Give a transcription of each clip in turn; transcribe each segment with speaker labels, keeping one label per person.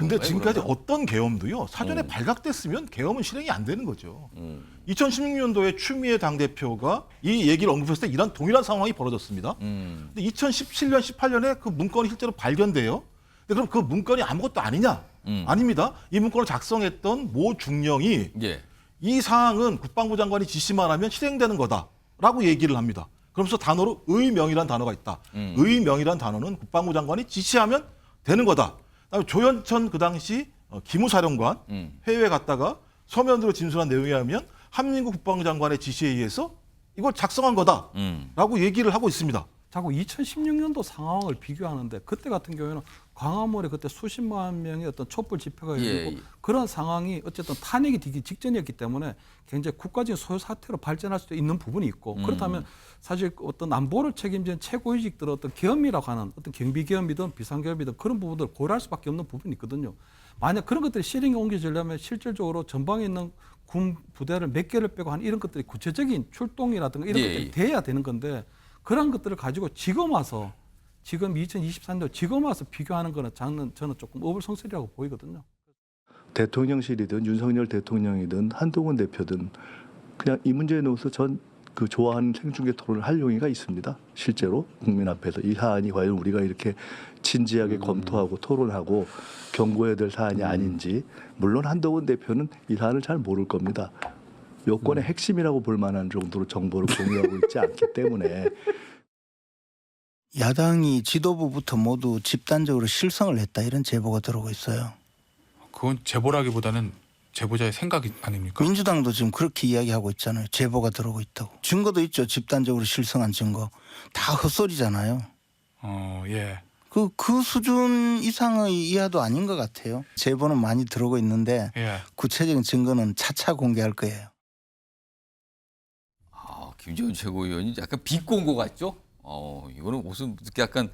Speaker 1: 근데
Speaker 2: 건가요,
Speaker 1: 지금까지
Speaker 2: 그러면?
Speaker 1: 어떤 계엄도요. 사전에 발각됐으면 계엄은 실행이 안 되는 거죠. 2016년도에 추미애 당대표가 이 얘기를 언급했을 때 이런 동일한 상황이 벌어졌습니다. 근데 2017년, 18년에 그 문건이 실제로 발견돼요. 근데 그럼 그 문건이 아무것도 아니냐? 아닙니다. 이 문건을 작성했던 모 중령이
Speaker 2: 예.
Speaker 1: 이 사항은 국방부 장관이 지시만 하면 실행되는 거다라고 얘기를 합니다. 그러면서 단어로 의명이라는 단어가 있다. 의명이라는 단어는 국방부 장관이 지시하면 되는 거다. 그다음에 조현천 그 당시 기무사령관 해외에 갔다가 서면으로 진술한 내용에 하면 한민국 국방부 장관의 지시에 의해서 이걸 작성한 거다라고 얘기를 하고 있습니다.
Speaker 3: 자꾸 2016년도 상황을 비교하는데 그때 같은 경우에는 광화문에 그때 수십만 명의 어떤 촛불 집회가 열리고
Speaker 2: 예.
Speaker 3: 그런 상황이 어쨌든 탄핵이 되기 직전이었기 때문에 굉장히 국가적인 소요 사태로 발전할 수도 있는 부분이 있고 그렇다면 사실 어떤 안보를 책임지는 최고위직들은 어떤 계엄이라고 하는 어떤 경비계엄이든 비상계엄이든 그런 부분들을 고려할 수밖에 없는 부분이 있거든요. 만약 그런 것들이 실행에 옮겨지려면 실질적으로 전방에 있는 군 부대를 몇 개를 빼고 한 이런 것들이 구체적인 출동이라든가 이런
Speaker 2: 예.
Speaker 3: 것들이 돼야 되는 건데 그런 것들을 가지고 지금 와서 지금 2023년 지금 와서 비교하는 거는 저는 조금 어불성설이라고 보이거든요.
Speaker 4: 대통령실이든 윤석열 대통령이든 한동훈 대표든 그냥 이 문제에 놓아서 전 그 좋아하는 생중계 토론을 할 용의가 있습니다. 실제로 국민 앞에서 이 사안이 과연 우리가 이렇게 진지하게 검토하고 토론하고 경고해야 될 사안이 아닌지 물론 한동훈 대표는 이 사안을 잘 모를 겁니다. 여권의 핵심이라고 볼 만한 정도로 정보를 공유하고 있지 않기 때문에
Speaker 5: 야당이 지도부부터 모두 집단적으로 실성을 했다 이런 제보가 들어오고 있어요.
Speaker 6: 그건 제보라기보다는 제보자의 생각 아닙니까?
Speaker 5: 민주당도 지금 그렇게 이야기하고 있잖아요. 제보가 들어오고 있다고. 증거도 있죠. 집단적으로 실성한 증거. 다 헛소리잖아요.
Speaker 6: 예.
Speaker 5: 그 수준 이상의 이하도 아닌 것 같아요. 제보는 많이 들어오고 있는데
Speaker 6: 예.
Speaker 5: 구체적인 증거는 차차 공개할 거예요.
Speaker 2: 아, 김재원 최고위원이 약간 비꼰고 같죠? 이거는 무슨 약간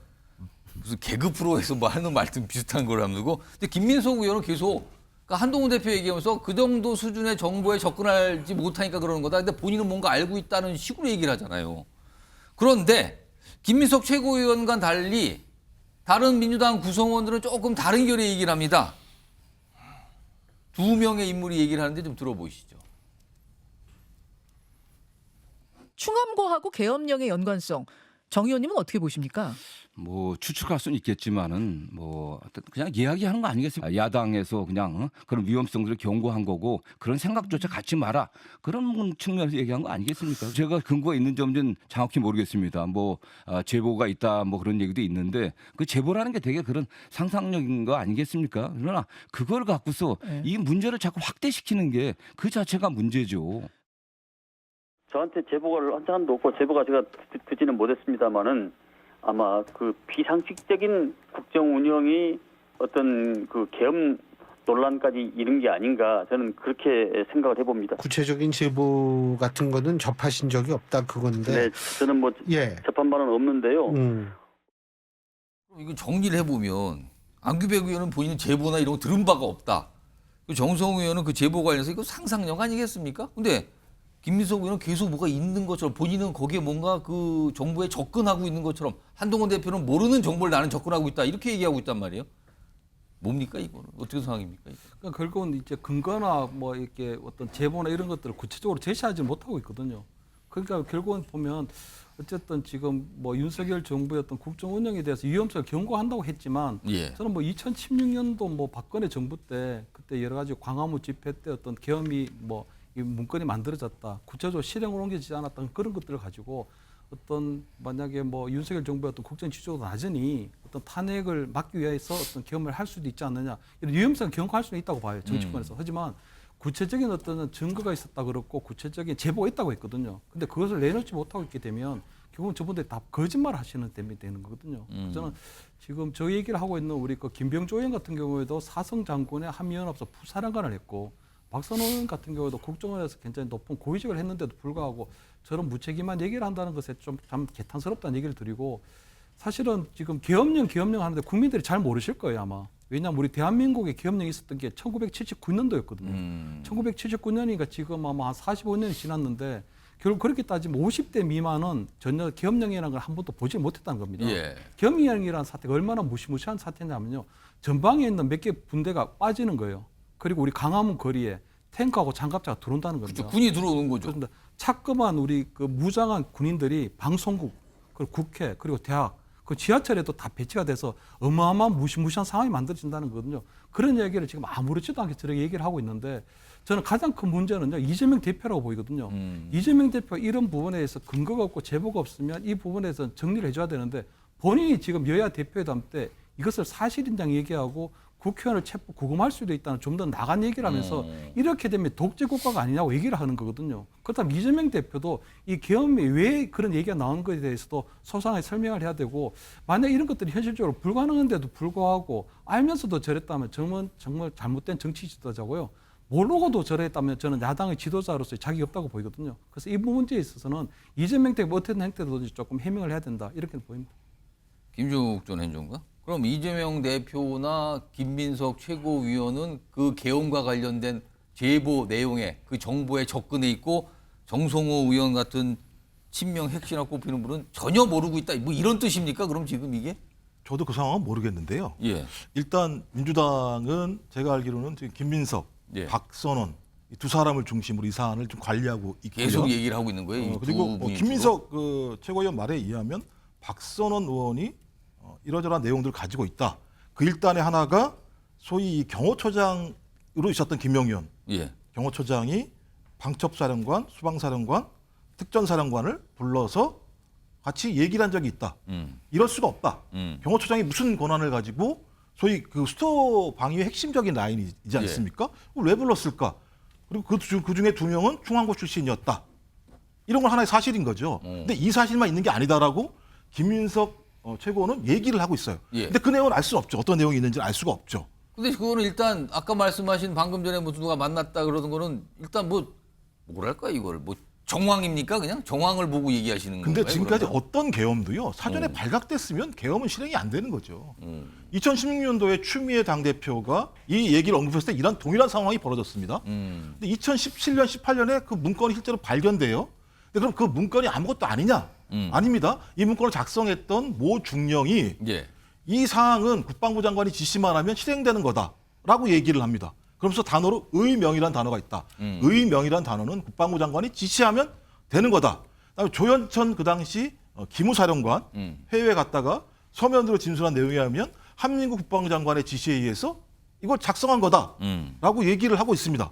Speaker 2: 무슨 개그 프로에서 뭐 하는 말씀 비슷한 걸 하고. 근데 김민석 의원은 계속 그러니까 한동훈 대표 얘기하면서 그 정도 수준의 정보에 접근하지 못하니까 그러는 거다. 근데 본인은 뭔가 알고 있다는 식으로 얘기를 하잖아요. 그런데 김민석 최고위원과 달리 다른 민주당 구성원들은 조금 다른 결의 얘기를 합니다. 두 명의 인물이 얘기를 하는데 좀 들어보시죠.
Speaker 7: 충암고하고 계엄령의 연관성, 정 의원님은 어떻게 보십니까?
Speaker 8: 뭐 추측할 수는 있겠지만은 뭐 그냥 이야기하는 거 아니겠습니까? 야당에서 그냥 그런 위험성들을 경고한 거고 그런 생각조차 갖지 마라 그런 측면에서 얘기한 거 아니겠습니까? 제가 근거가 있는 점은 정확히 모르겠습니다. 뭐 제보가 있다 뭐 그런 얘기도 있는데 그 제보라는 게 되게 그런 상상력인 거 아니겠습니까? 그러나 그걸 갖고서 이 문제를 자꾸 확대시키는 게 그 자체가 문제죠.
Speaker 9: 저한테 제보가 한 장도 없고 제보가 제가 듣지는 못했습니다만은 아마 그 비상식적인 국정 운영이 어떤 그 계엄 논란까지 이른 게 아닌가 저는 그렇게 생각을 해봅니다.
Speaker 10: 구체적인 제보 같은 거는 접하신 적이 없다 그건데.
Speaker 9: 네, 저는 뭐
Speaker 10: 예.
Speaker 9: 접한 바는 없는데요.
Speaker 2: 이거 정리를 해보면 안규백 의원은 본인 제보나 이런 거 들은 바가 없다. 정성호 의원은 그 제보 관련해서 이거 상상력 아니겠습니까? 근데 김민석 의원은 계속 뭐가 있는 것처럼 본인은 거기에 뭔가 그 정부에 접근하고 있는 것처럼 한동훈 대표는 모르는 정보를 나는 접근하고 있다 이렇게 얘기하고 있단 말이에요. 뭡니까 이거는 어떻게 상황입니까? 이거?
Speaker 3: 그러니까 결국은 이제 근거나 뭐 이렇게 어떤 제보나 이런 것들을 구체적으로 제시하지 못하고 있거든요. 그러니까 결국은 보면 어쨌든 지금 뭐 윤석열 정부의 어떤 국정 운영에 대해서 위험성을 경고한다고 했지만
Speaker 2: 예.
Speaker 3: 저는 뭐 2016년도 뭐 박근혜 정부 때 그때 여러 가지 광화문 집회 때 어떤 계엄이 뭐 이 문건이 만들어졌다. 구체적으로 실행으로 옮겨지지 않았던 그런 것들을 가지고 어떤 만약에 뭐 윤석열 정부의 어떤 국정 지지도가 낮으니 어떤 탄핵을 막기 위해서 어떤 계엄을 할 수도 있지 않느냐. 이런 위험성을 경고할 수는 있다고 봐요. 정치권에서. 하지만 구체적인 어떤 증거가 있었다 그렇고 구체적인 제보가 있다고 했거든요. 근데 그것을 내놓지 못하고 있게 되면 결국은 저분들이 다 거짓말 하시는 셈이 되는 거거든요. 저는 지금 저 얘기를 하고 있는 우리 그 김병조 의원 같은 경우에도 사성 장군의 한미연합소 부사령관을 했고 박선호 의원 같은 경우도 국정원에서 굉장히 높은 고위직을 했는데도 불구하고 저런 무책임한 얘기를 한다는 것에 좀 참 개탄스럽다는 얘기를 드리고 사실은 지금 계엄령 하는데 국민들이 잘 모르실 거예요 아마. 왜냐하면 우리 대한민국에 계엄령이 있었던 게 1979년도였거든요. 1979년이니까 지금 아마 한 45년이 지났는데 결국 그렇게 따지면 50대 미만은 전혀 계엄령이라는 걸 한 번도 보지 못했다는 겁니다.
Speaker 2: 예.
Speaker 3: 계엄령이라는 사태가 얼마나 무시무시한 사태냐면요. 전방에 있는 몇 개 분대가 빠지는 거예요. 그리고 우리 강화문 거리에 탱크하고 장갑차가 들어온다는 겁니다.
Speaker 2: 그렇죠. 군이 들어오는 거죠.
Speaker 3: 그렇습니다. 차끔한 우리 그 무장한 군인들이 방송국, 그리고 국회, 그리고 대학, 그 지하철에도 다 배치가 돼서 어마어마한 무시무시한 상황이 만들어진다는 거거든요. 그런 얘기를 지금 아무렇지도 않게 저렇게 얘기를 하고 있는데 저는 가장 큰 문제는요, 이재명 대표라고 보이거든요. 이재명 대표 이런 부분에 대해서 근거가 없고 제보가 없으면 이 부분에서 정리를 해줘야 되는데 본인이 지금 여야 대표회담 때 이것을 사실인정 얘기하고 국회의원을 체포 구금할 수도 있다는 좀 더 나간 얘기를 하면서 이렇게 되면 독재 국가가 아니냐고 얘기를 하는 거거든요. 그렇다면 이재명 대표도 이 계엄이 왜 그런 얘기가 나온 것에 대해서도 소상하게 설명을 해야 되고 만약 이런 것들이 현실적으로 불가능한데도 불구하고 알면서도 저랬다면 정말 잘못된 정치 지도자고요. 모르고도 저랬다면 저는 야당의 지도자로서의 자격이 없다고 보이거든요. 그래서 이 문제에 있어서는 이재명 대표 어떤 행태도 조금 해명을 해야 된다 이렇게 보입니다.
Speaker 2: 김종욱 전 행정관? 그럼 이재명 대표나 김민석 최고위원은 그 계엄과 관련된 제보 내용에 그 정보에 접근해 있고 정성호 의원 같은 친명 핵심이라 꼽히는 분은 전혀 모르고 있다. 뭐 이런 뜻입니까? 그럼 지금 이게?
Speaker 1: 저도 그 상황은 모르겠는데요.
Speaker 2: 예.
Speaker 1: 일단 민주당은 제가 알기로는 지금 김민석,
Speaker 2: 예.
Speaker 1: 박선원 이 두 사람을 중심으로 이 사안을 좀 관리하고 있고요.
Speaker 2: 계속 얘기를 하고 있는 거예요. 이
Speaker 1: 그리고
Speaker 2: 두 분이
Speaker 1: 김민석 그 최고위원 말에 의하면 박선원 의원이 이러저러한 내용들을 가지고 있다. 그 일단의 하나가 소위 이 경호처장으로 있었던 김영현
Speaker 2: 예.
Speaker 1: 경호처장이 방첩사령관, 수방사령관, 특전사령관을 불러서 같이 얘기를 한 적이 있다. 이럴 수가 없다. 경호처장이 무슨 권한을 가지고 소위 그 수도 방위의 핵심적인 라인이지 않습니까? 왜 불렀을까? 그리고 그 중에 2명은 중앙고 출신이었다. 이런 건 하나의 사실인 거죠. 근데 이 사실만 있는 게 아니다라고 김민석 최고는 얘기를 하고 있어요.
Speaker 2: 예.
Speaker 1: 근데 그 내용은 알 수는 없죠. 어떤 내용이 있는지는 알 수가 없죠.
Speaker 2: 근데 그거는 일단 아까 말씀하신 방금 전에 뭐 누가 만났다 그러는 거는 일단 뭐랄까 이걸 뭐 정황입니까? 그냥 정황을 보고 얘기하시는
Speaker 1: 근데
Speaker 2: 건가요?
Speaker 1: 지금까지
Speaker 2: 그러면?
Speaker 1: 어떤 계엄도요. 사전에 발각됐으면 계엄은 실행이 안 되는 거죠. 2016년도에 추미애 당대표가 이 얘기를 언급했을 때 이런 동일한 상황이 벌어졌습니다. 근데 2017년, 18년에 그 문건이 실제로 발견돼요. 근데 그럼 그 문건이 아무것도 아니냐? 아닙니다. 이 문건을 작성했던 모 중령이
Speaker 2: 예.
Speaker 1: 이 사항은 국방부 장관이 지시만 하면 실행되는 거다라고 얘기를 합니다. 그러면서 단어로 의명이라는 단어가 있다. 의명이라는 단어는 국방부 장관이 지시하면 되는 거다. 그다음에 조현천 그 당시 기무사령관 해외에 갔다가 서면으로 진술한 내용에 의하면 한민국 국방부 장관의 지시에 의해서 이걸 작성한 거다라고 얘기를 하고 있습니다.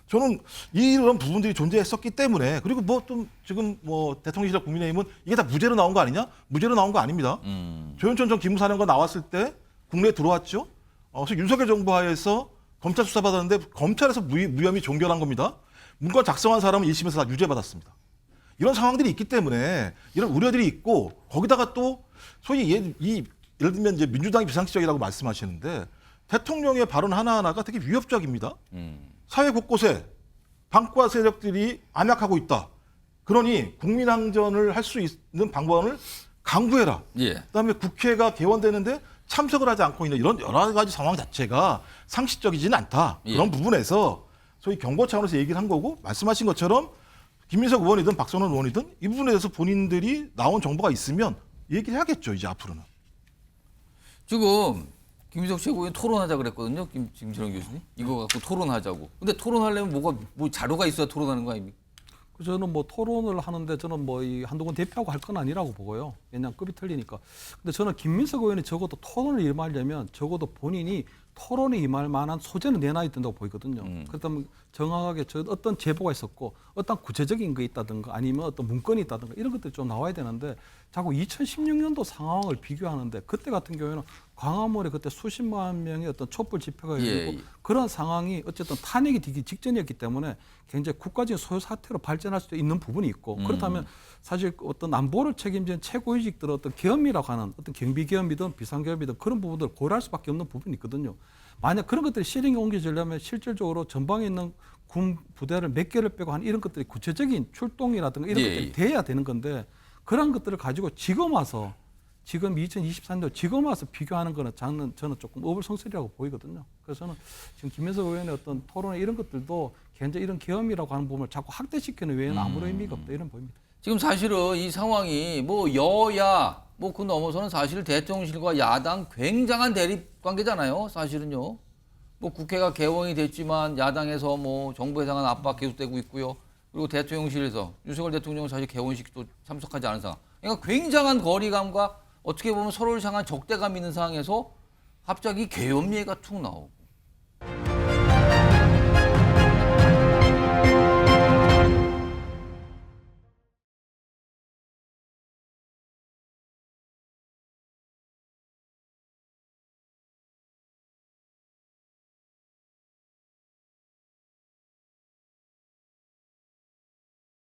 Speaker 1: 저는 이런 부분들이 존재했었기 때문에 그리고 뭐 좀 지금 뭐 대통령실이나 국민의힘은 이게 다 무죄로 나온 거 아니냐? 무죄로 나온 거 아닙니다. 조현천 전 기무사령관 나왔을 때 국내에 들어왔죠. 그래서 윤석열 정부 하에서 검찰 수사 받았는데 검찰에서 무혐의 종결한 겁니다. 문건 작성한 사람은 1심에서 다 유죄받았습니다. 이런 상황들이 있기 때문에 이런 우려들이 있고 거기다가 또 소위 예를 들면 이제 민주당이 비상식적이라고 말씀하시는데 대통령의 발언 하나하나가 되게 위협적입니다. 사회 곳곳에 방과 세력들이 안약하고 있다. 그러니 국민항전을 할 수 있는 방법을 강구해라.
Speaker 2: 예.
Speaker 1: 그다음에 국회가 개원되는데 참석을 하지 않고 있는 이런 여러 가지 상황 자체가 상식적이지는 않다.
Speaker 2: 예.
Speaker 1: 그런 부분에서 소위 경고 차원에서 얘기를 한 거고 말씀하신 것처럼 김민석 의원이든 박선원 의원이든 이 부분에 대해서 본인들이 나온 정보가 있으면 얘기를 해야겠죠. 이제 앞으로는.
Speaker 2: 지금 김민석 최고위원 토론하자 그랬거든요. 김철원 교수님. 이거 갖고 토론하자고. 근데 토론하려면 뭐 자료가 있어야 토론하는 거 아닙니까?
Speaker 3: 저는 뭐 토론을 하는데 저는 뭐 이 한동훈 대표하고 할 건 아니라고 보고요. 왜냐하면 급이 틀리니까. 근데 저는 김민석 의원이 적어도 토론을 임하려면 적어도 본인이 토론에 임할 만한 소재는 내놔야 된다고 보이거든요. 그렇다면 정확하게 어떤 제보가 있었고 어떤 구체적인 게 있다든가 아니면 어떤 문건이 있다든가 이런 것들이 좀 나와야 되는데 자꾸 2016년도 상황을 비교하는데 그때 같은 경우에는 광화문에 그때 수십만 명의 어떤 촛불 집회가 열리고 그런 상황이 어쨌든 탄핵이 되기 직전이었기 때문에 굉장히 국가적인 소요 사태로 발전할 수도 있는 부분이 있고 그렇다면 사실 어떤 안보를 책임진 최고위직들은 어떤 계엄이라고 하는 어떤 경비계엄이든 비상계엄이든 그런 부분들을 고려할 수밖에 없는 부분이 있거든요. 만약 그런 것들이 실행에 옮겨지려면 실질적으로 전방에 있는 군 부대를 몇 개를 빼고 한 이런 것들이 구체적인 출동이라든가 이런 것들이 돼야 되는 건데 그런 것들을 가지고 지금 와서 지금 2023년 지금 와서 비교하는 거는 저는 조금 어불성설이라고 보이거든요. 그래서 저는 지금 김민석 의원의 어떤 토론에 이런 것들도 굉장히 이런 계엄이라고 하는 부분을 자꾸 확대시키는 외에는 아무런 의미가 없다 이런 보입니다.
Speaker 2: 지금 사실은 이 상황이 뭐 여야 뭐 그 넘어서는 사실 대통령실과 야당 굉장한 대립 관계잖아요. 사실은요. 뭐 국회가 개원이 됐지만 야당에서 뭐 정부에 대한 압박 계속되고 있고요. 그리고 대통령실에서 윤석열 대통령은 사실 개원식도 참석하지 않은 상황. 그러니까 굉장한 거리감과 어떻게 보면 서로를 향한 적대감 있는 상황에서 갑자기 계엄 얘기가 툭 나오고